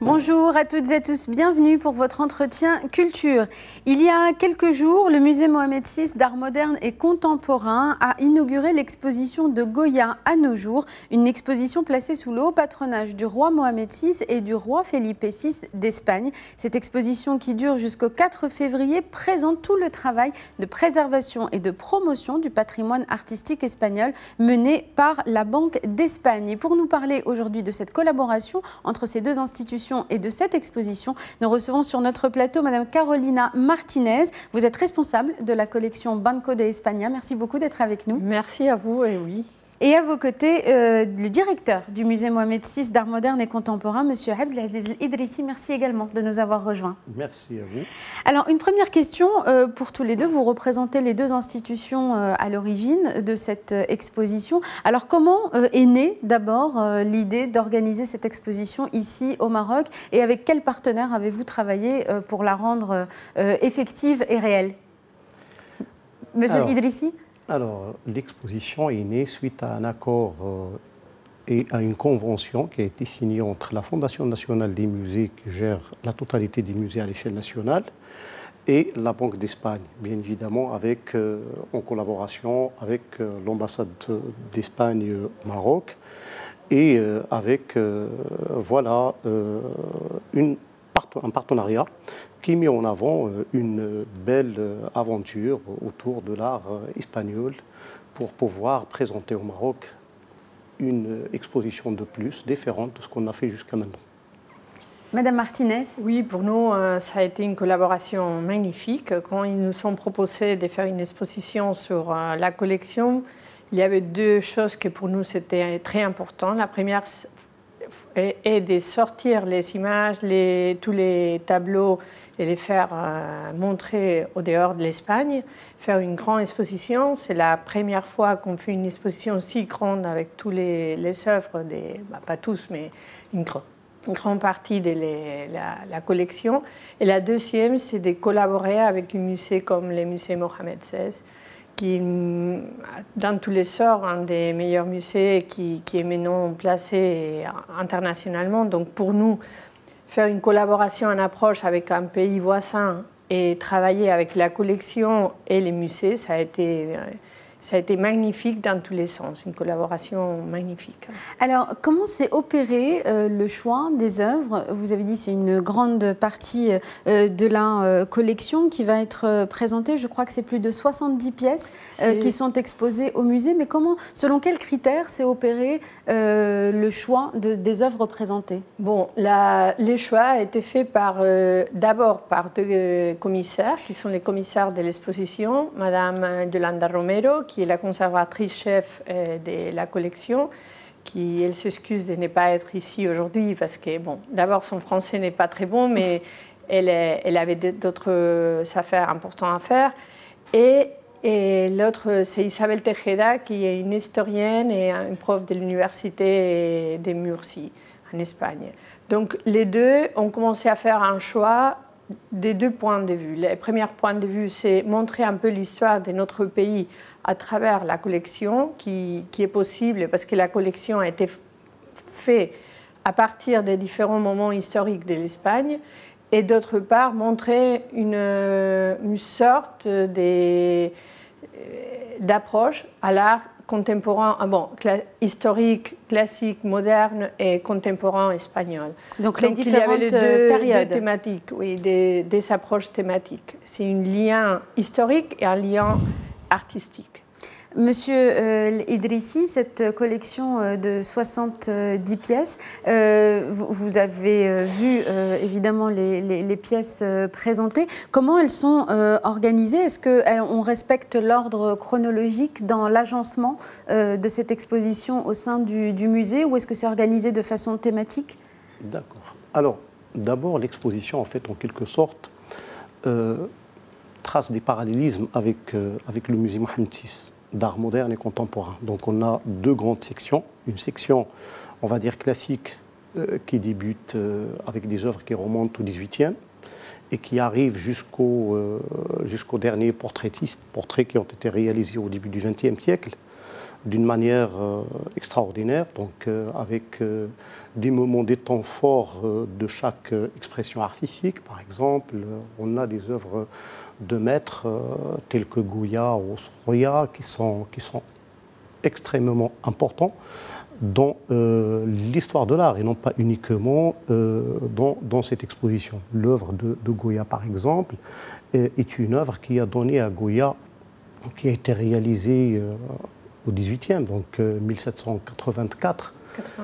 Bonjour à toutes et à tous, bienvenue pour votre entretien culture. Il y a quelques jours, le musée Mohamed VI d'art moderne et contemporain a inauguré l'exposition de Goya à nos jours, une exposition placée sous le haut patronage du roi Mohamed VI et du roi Felipe VI d'Espagne. Cette exposition qui dure jusqu'au 4 février présente tout le travail de préservation et de promotion du patrimoine artistique espagnol mené par la Banque d'Espagne. Et pour nous parler aujourd'hui de cette collaboration entre ces deux institutions et de cette exposition, nous recevons sur notre plateau Madame Carolina Martinez. Vous êtes responsable de la collection Banco de España. Merci beaucoup d'être avec nous. Merci à vous, et oui. Et à vos côtés, le directeur du musée Mohamed VI d'art moderne et contemporain, Monsieur Abdelaziz Idrissi. Merci également de nous avoir rejoints. Merci à vous. Alors, une première question pour tous les deux. Vous représentez les deux institutions à l'origine de cette exposition. Alors, comment est née d'abord l'idée d'organiser cette exposition ici au Maroc et avec quels partenaires avez-vous travaillé pour la rendre effective et réelle? Monsieur Idrissi? Alors, l'exposition est née suite à un accord et à une convention qui a été signée entre la Fondation nationale des musées, qui gère la totalité des musées à l'échelle nationale, et la Banque d'Espagne, bien évidemment, en collaboration avec l'ambassade d'Espagne au Maroc, et avec un partenariat qui met en avant une belle aventure autour de l'art espagnol pour pouvoir présenter au Maroc une exposition de plus, différente de ce qu'on a fait jusqu'à maintenant. Madame Martinez? Oui, pour nous, ça a été une collaboration magnifique. Quand ils nous ont proposé de faire une exposition sur la collection, il y avait deux choses que pour nous c'était très important. La première est de sortir les images, tous les tableaux et les faire montrer au dehors de l'Espagne, faire une grande exposition. C'est la première fois qu'on fait une exposition si grande avec tous les œuvres, pas tous, mais une grande partie de la collection. Et la deuxième, c'est de collaborer avec un musée comme le musée Mohamed VI, qui, dans tous les sorts, un des meilleurs musées qui est maintenant placé internationalement. Donc pour nous, faire une collaboration, une approche avec un pays voisin et travailler avec la collection et les musées, ça a été magnifique dans tous les sens, une collaboration magnifique. Alors, comment s'est opéré le choix des œuvres? Vous avez dit que c'est une grande partie de la collection qui va être présentée. Je crois que c'est plus de 70 pièces qui sont exposées au musée. Mais selon quels critères s'est opéré le choix des œuvres présentées? Bon, les choix a été fait d'abord par deux commissaires, qui sont les commissaires de l'exposition, Madame Yolanda Romero, qui est la conservatrice-chef de la collection, elle s'excuse de ne pas être ici aujourd'hui parce que, bon, d'abord son français n'est pas très bon, mais elle avait d'autres affaires importantes à faire. Et l'autre, c'est Isabel Tejeda, qui est une historienne et une prof de l'université de Murcie, en Espagne. Donc les deux ont commencé à faire un choix des deux points de vue. Le premier point de vue, c'est montrer un peu l'histoire de notre pays à travers la collection, qui est possible parce que la collection a été faite à partir des différents moments historiques de l'Espagne, et d'autre part, montrer une sorte d'approche à l'art contemporain, historique, classique, moderne et contemporain espagnol. Donc les différentes périodes. Deux thématiques, oui, des approches thématiques. C'est un lien historique et un lien artistique. Monsieur Idrissi, cette collection de 70 pièces, vous avez vu évidemment les pièces présentées. Comment elles sont organisées? Est-ce qu'on respecte l'ordre chronologique dans l'agencement de cette exposition au sein du musée, ou est-ce que c'est organisé de façon thématique? D'accord. Alors, d'abord, l'exposition, en fait, en quelque sorte, trace des parallélismes avec le musée Mohamed VI d'art moderne et contemporain. Donc on a deux grandes sections. Une section, on va dire, classique, qui débute avec des œuvres qui remontent au XVIIIe et qui arrivent jusqu'aux derniers portraits qui ont été réalisés au début du XXe siècle. d'une manière extraordinaire, donc avec des moments, des temps forts de chaque expression artistique. Par exemple, on a des œuvres de maîtres tels que Goya ou Sorolla qui sont extrêmement importants dans l'histoire de l'art et non pas uniquement dans cette exposition. L'œuvre de Goya, par exemple, est une œuvre qui a donné à Goya, qui a été réalisée au XVIIIe, donc 1784.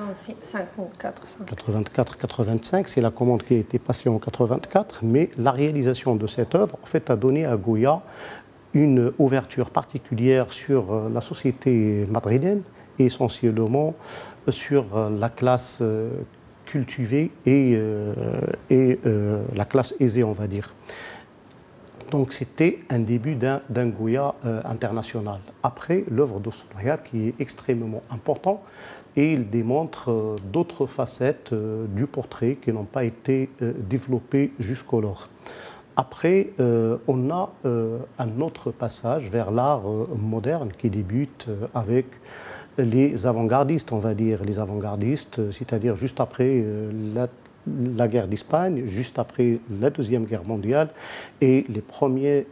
84-85, c'est la commande qui a été passée en 84, mais la réalisation de cette œuvre, en fait, a donné à Goya une ouverture particulière sur la société madrilène, et essentiellement sur la classe cultivée et la classe aisée, on va dire. Donc c'était un début d'un Goya international. Après, l'œuvre de Sorolla qui est extrêmement importante et il démontre d'autres facettes du portrait qui n'ont pas été développées jusqu'alors. Après, on a un autre passage vers l'art moderne qui débute avec les avant-gardistes, on va dire, les avant-gardistes, c'est-à-dire juste après la guerre d'Espagne, juste après la Deuxième Guerre mondiale, et les premiers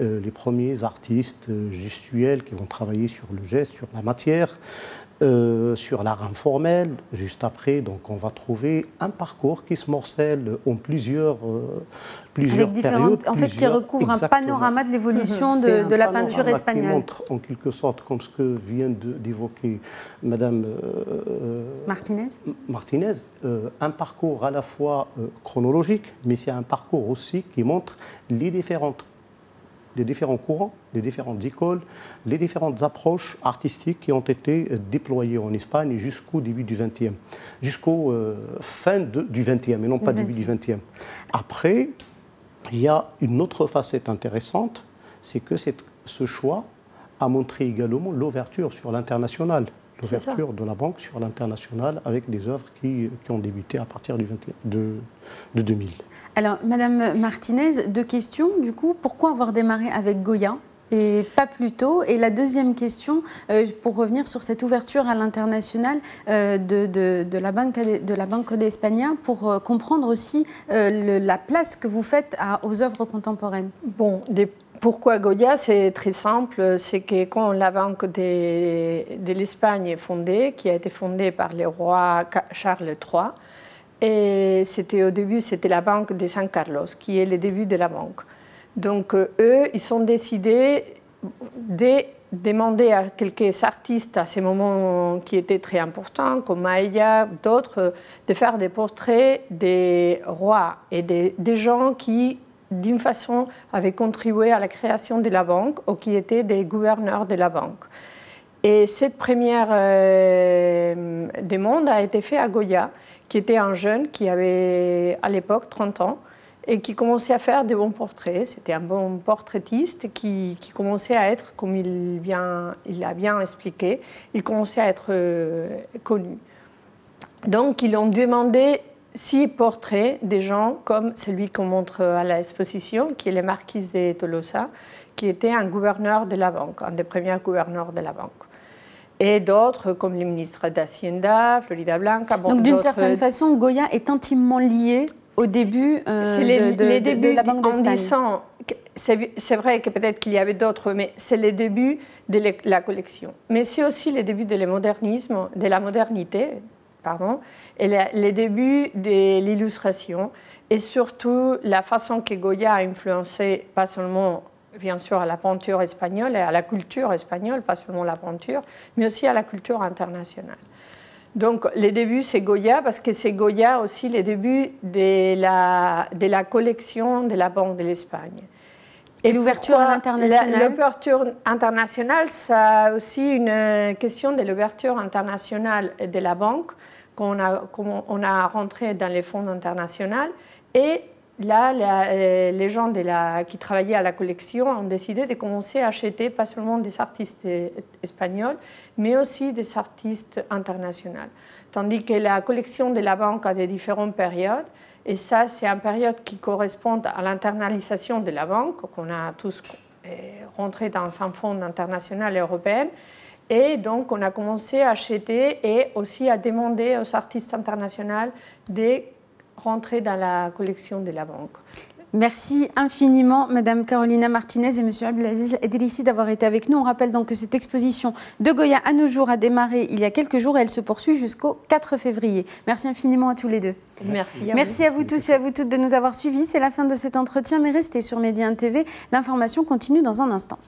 artistes gestuels qui vont travailler sur le geste, sur la matière, sur l'art informel, juste après. Donc on va trouver un parcours qui se morcelle en plusieurs périodes. En fait, qui recouvre un panorama de l'évolution de la peinture espagnole. Qui montre en quelque sorte, comme ce que vient d'évoquer Madame Martinez, un parcours à la fois chronologique, mais c'est un parcours aussi qui montre les différents courants, les différentes écoles, les différentes approches artistiques qui ont été déployées en Espagne jusqu'au début du XXe, jusqu'au fin du XXe, et non pas début du XXe. Après, il y a une autre facette intéressante, c'est que ce choix a montré également l'ouverture sur l'international, l'ouverture de la banque sur l'international avec des œuvres qui ont débuté à partir de 2000. Alors, Madame Martinez, deux questions, du coup. Pourquoi avoir démarré avec Goya et pas plus tôt? Et la deuxième question, pour revenir sur cette ouverture à l'international de la Banco de España, pour comprendre aussi la place que vous faites aux œuvres contemporaines. Bon, pourquoi Goya? C'est très simple. C'est que quand la Banque de l'Espagne est fondée, qui a été fondée par le roi Charles III, et au début, c'était la Banque de San Carlos, qui est le début de la banque. Donc, eux, ils ont décidé de demander à quelques artistes à ce moment qui étaient très importants, comme Maella, d'autres, de faire des portraits des rois et des gens qui, d'une façon, avaient contribué à la création de la banque ou qui étaient des gouverneurs de la banque. Et cette première demande a été faite à Goya, qui était un jeune qui avait à l'époque 30 ans et qui commençait à faire des bons portraits. C'était un bon portraitiste qui commençait à être, comme il a bien expliqué, il commençait à être connu. Donc ils ont demandé 6 portraits des gens comme celui qu'on montre à l'exposition, qui est le marquis de Tolosa, qui était un gouverneur de la banque, un des premiers gouverneurs de la banque. Et d'autres, comme le ministre d'Hacienda, Florida Blanca. Bon, donc, d'une certaine façon, Goya est intimement lié au début de la Banque d'Espagne. C'est vrai que peut-être qu'il y avait d'autres, mais c'est le début de la collection. Mais c'est aussi le début de la modernité, et le début de l'illustration, et surtout la façon que Goya a influencé, pas seulement bien sûr à la peinture espagnole et à la culture espagnole, pas seulement la peinture, mais aussi à la culture internationale. Donc, le début, c'est Goya, parce que c'est Goya aussi le début de la collection de la Banque de l'Espagne. Et l'ouverture à l'international? L'ouverture internationale, ça aussi une question de l'ouverture internationale de la banque, qu'on a rentré dans les fonds internationaux. Et là, les gens qui travaillaient à la collection ont décidé de commencer à acheter pas seulement des artistes espagnols, mais aussi des artistes internationaux. Tandis que la collection de la banque a des différentes périodes, et ça, c'est une période qui correspond à l'internalisation de la banque, qu'on a tous rentré dans un fonds international européen. Et donc, on a commencé à acheter et aussi à demander aux artistes internationaux de rentrer dans la collection de la banque. Merci infiniment, Madame Carolina Martinez et Monsieur Abdelaziz Edrissi d'avoir été avec nous. On rappelle donc que cette exposition de Goya à nos jours a démarré il y a quelques jours et elle se poursuit jusqu'au 4 février. Merci infiniment à tous les deux. Merci à vous tous et à vous toutes de nous avoir suivis. C'est la fin de cet entretien, mais restez sur Média 1 TV. L'information continue dans un instant.